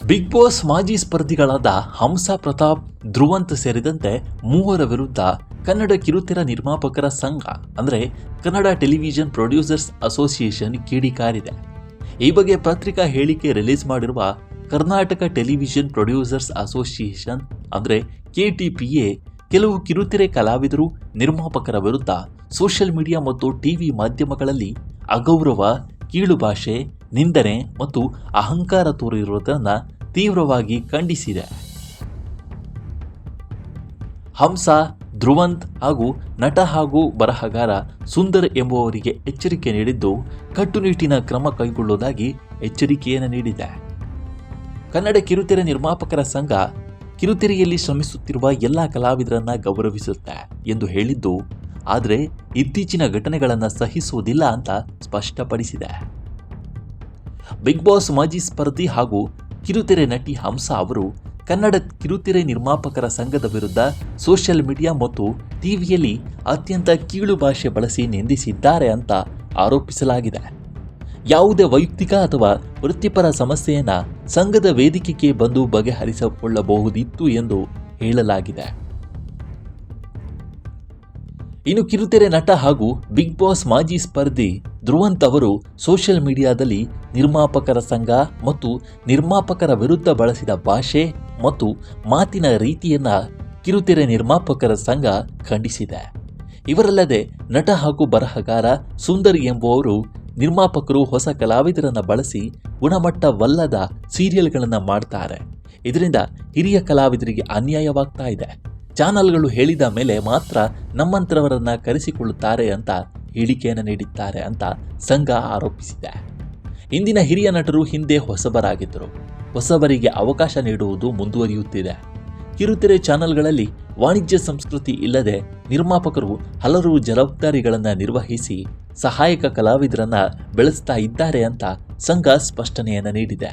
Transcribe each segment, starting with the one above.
Big boss ಮಾಜಿ ಸ್ಪರ್ಧಿಗಳಾದ ಹಂಸ ಪ್ರತಾಪ್, ಧ್ರುವಂತ್ ಸೇರಿದಂತೆ ಮೂವರ ವಿರುದ್ಧ ಕನ್ನಡ ಕಿರುತೆರೆ ನಿರ್ಮಾಪಕರ ಸಂಘ ಅಂದರೆ ಕನ್ನಡ ಟೆಲಿವಿಷನ್ ಪ್ರೊಡ್ಯೂಸರ್ಸ್ ಅಸೋಸಿಯೇಷನ್ ಕಿಡಿಕಾರಿದೆ. ಈ ಬಗ್ಗೆ ಪತ್ರಿಕಾ ಹೇಳಿಕೆ ರಿಲೀಸ್ ಮಾಡಿರುವ ಕರ್ನಾಟಕ ಟೆಲಿವಿಷನ್ ಪ್ರೊಡ್ಯೂಸರ್ಸ್ ಅಸೋಸಿಯೇಷನ್ ಅಂದರೆ KTPA ಕೆಲವು ಕಿರುತೆರೆ ಕಲಾವಿದರು, ನಿರ್ಮಾಪಕರ ವಿರುದ್ಧ ಸೋಷಿಯಲ್ ಮೀಡಿಯಾ ಮತ್ತು ಟಿವಿ ಮಾಧ್ಯಮಗಳಲ್ಲಿ ಅಗೌರವ, ಕೀಳು ಭಾಷೆ, ನಿಂದನೆ ಮತ್ತು ಅಹಂಕಾರ ತೋರಿರುವುದನ್ನು ತೀವ್ರವಾಗಿ ಖಂಡಿಸಿದೆ. ಹಂಸ, ಧ್ರುವಂತ್ ಹಾಗೂ ನಟ ಹಾಗೂ ಬರಹಗಾರ ಸುಂದರ್ ಎಂಬುವವರಿಗೆ ಎಚ್ಚರಿಕೆ ನೀಡಿದ್ದು, ಕಟ್ಟುನಿಟ್ಟಿನ ಕ್ರಮ ಕೈಗೊಳ್ಳುವುದಾಗಿ ಎಚ್ಚರಿಕೆಯನ್ನು ನೀಡಿದೆ. ಕನ್ನಡ ಕಿರುತೆರೆ ನಿರ್ಮಾಪಕರ ಸಂಘ ಕಿರುತೆರೆಯಲ್ಲಿ ಶ್ರಮಿಸುತ್ತಿರುವ ಎಲ್ಲ ಕಲಾವಿದರನ್ನ ಗೌರವಿಸುತ್ತೆ ಎಂದು ಹೇಳಿದ್ದು, ಆದರೆ ಇತ್ತೀಚಿನ ಘಟನೆಗಳನ್ನು ಸಹಿಸುವುದಿಲ್ಲ ಅಂತ ಸ್ಪಷ್ಟಪಡಿಸಿದೆ. ಬಿಗ್ ಬಾಸ್ ಮಾಜಿ ಸ್ಪರ್ಧಿ ಹಾಗೂ ಕಿರುತೆರೆ ನಟಿ ಹಂಸ ಅವರು ಕನ್ನಡ ಕಿರುತೆರೆ ನಿರ್ಮಾಪಕರ ಸಂಘದ ವಿರುದ್ಧ ಸೋಷಿಯಲ್ ಮೀಡಿಯಾ ಮತ್ತು ಟಿವಿಯಲ್ಲಿ ಅತ್ಯಂತ ಕೀಳು ಭಾಷೆ ಬಳಸಿ ನಿಂದಿಸಿದ್ದಾರೆ ಅಂತ ಆರೋಪಿಸಲಾಗಿದೆ. ಯಾವುದೇ ವೈಯಕ್ತಿಕ ಅಥವಾ ವೃತ್ತಿಪರ ಸಮಸ್ಯೆಯನ್ನ ಸಂಘದ ವೇದಿಕೆಗೆ ಬಂದು ಬಗೆಹರಿಸಿಕೊಳ್ಳಬಹುದಿತ್ತು ಎಂದು ಹೇಳಲಾಗಿದೆ. ಇನ್ನು ಕಿರುತೆರೆ ನಟ ಹಾಗೂ ಬಿಗ್ ಬಾಸ್ ಮಾಜಿ ಸ್ಪರ್ಧಿ ಧ್ರುವಂತ್ ಅವರು ಸೋಷಿಯಲ್ ಮೀಡಿಯಾದಲ್ಲಿ ನಿರ್ಮಾಪಕರ ಸಂಘ ಮತ್ತು ನಿರ್ಮಾಪಕರ ವಿರುದ್ಧ ಬಳಸಿದ ಭಾಷೆ ಮತ್ತು ಮಾತಿನ ರೀತಿಯನ್ನ ಕಿರುತೆರೆ ನಿರ್ಮಾಪಕರ ಸಂಘ ಖಂಡಿಸಿದೆ. ಇವರಲ್ಲದೆ ನಟ ಹಾಗೂ ಬರಹಗಾರ ಸುಂದರ್ ಎಂಬುವವರು ನಿರ್ಮಾಪಕರು ಹೊಸ ಕಲಾವಿದರನ್ನು ಬಳಸಿ ಗುಣಮಟ್ಟವಲ್ಲದ ಸೀರಿಯಲ್ಗಳನ್ನು ಮಾಡ್ತಾರೆ, ಇದರಿಂದ ಹಿರಿಯ ಕಲಾವಿದರಿಗೆ ಅನ್ಯಾಯವಾಗ್ತಾ ಇದೆ, ಚಾನಲ್ಗಳು ಹೇಳಿದ ಮೇಲೆ ಮಾತ್ರ ನಮ್ಮಂತರವರನ್ನ ಕರೆಸಿಕೊಳ್ಳುತ್ತಾರೆ ಅಂತ ಹೇಳಿಕೆಯನ್ನು ನೀಡಿದ್ದಾರೆ ಅಂತ ಸಂಘ ಆರೋಪಿಸಿದೆ. ಇಂದಿನ ಹಿರಿಯ ನಟರು ಹಿಂದೆ ಹೊಸಬರಾಗಿದ್ದರು, ಹೊಸಬರಿಗೆ ಅವಕಾಶ ನೀಡುವುದು ಮುಂದುವರಿಯುತ್ತಿದೆ. ಕಿರುತೆರೆ ಚಾನಲ್ಗಳಲ್ಲಿ ವಾಣಿಜ್ಯ ಸಂಸ್ಕೃತಿ ಇಲ್ಲದೆ ನಿರ್ಮಾಪಕರು ಹಲವು ಜವಾಬ್ದಾರಿಗಳನ್ನು ನಿರ್ವಹಿಸಿ ಸಹಾಯಕ ಕಲಾವಿದರನ್ನ ಬೆಳೆಸ್ತಾ ಇದ್ದಾರೆ ಅಂತ ಸಂಘ ಸ್ಪಷ್ಟನೆಯನ್ನು ನೀಡಿದೆ.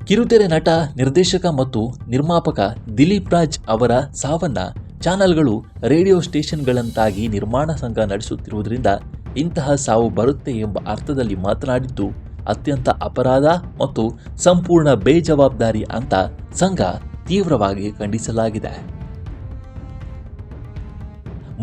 ಕಿರುತೆರೆ ನಟ, ನಿರ್ದೇಶಕ ಮತ್ತು ನಿರ್ಮಾಪಕ ದಿಲೀಪ್ ರಾಜ್ ಅವರ ಸಾವನ್ನ ಚಾನಲ್ಗಳು, ರೇಡಿಯೋ ಸ್ಟೇಷನ್ಗಳಂತಾಗಿ ನಿರ್ಮಾಣ ಸಂಘ ನಡೆಸುತ್ತಿರುವುದರಿಂದ ಇಂತಹ ಸಾವು ಬರುತ್ತೆ ಎಂಬ ಅರ್ಥದಲ್ಲಿ ಮಾತನಾಡಿದ್ದು ಅತ್ಯಂತ ಅಪರಾಧ ಮತ್ತು ಸಂಪೂರ್ಣ ಬೇಜವಾಬ್ದಾರಿ ಅಂತ ಸಂಘ ತೀವ್ರವಾಗಿ ಖಂಡಿಸಲಾಗಿದೆ.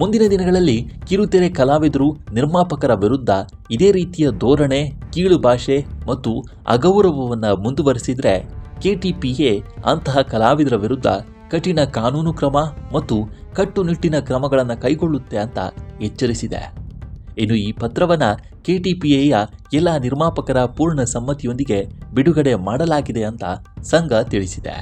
ಮುಂದಿನ ದಿನಗಳಲ್ಲಿ ಕಿರುತೆರೆ ಕಲಾವಿದರು, ನಿರ್ಮಾಪಕರ ವಿರುದ್ಧ ಇದೇ ರೀತಿಯ ಧೋರಣೆ, ಕೀಳು ಭಾಷೆ ಮತ್ತು ಅಗೌರವವನ್ನು ಮುಂದುವರಿಸಿದರೆ KTPA ಅಂತಹ ಕಲಾವಿದರ ವಿರುದ್ಧ ಕಠಿಣ ಕಾನೂನು ಕ್ರಮ ಮತ್ತು ಕಟ್ಟುನಿಟ್ಟಿನ ಕ್ರಮಗಳನ್ನು ಕೈಗೊಳ್ಳುತ್ತೆ ಅಂತ ಎಚ್ಚರಿಸಿದೆ. ಇನ್ನು ಈ ಪತ್ರವನ್ನು KTPAಯ ಎಲ್ಲ ನಿರ್ಮಾಪಕರ ಪೂರ್ಣ ಸಮ್ಮತಿಯೊಂದಿಗೆ ಬಿಡುಗಡೆ ಮಾಡಲಾಗಿದೆ ಅಂತ ಸಂಘ ತಿಳಿಸಿದೆ.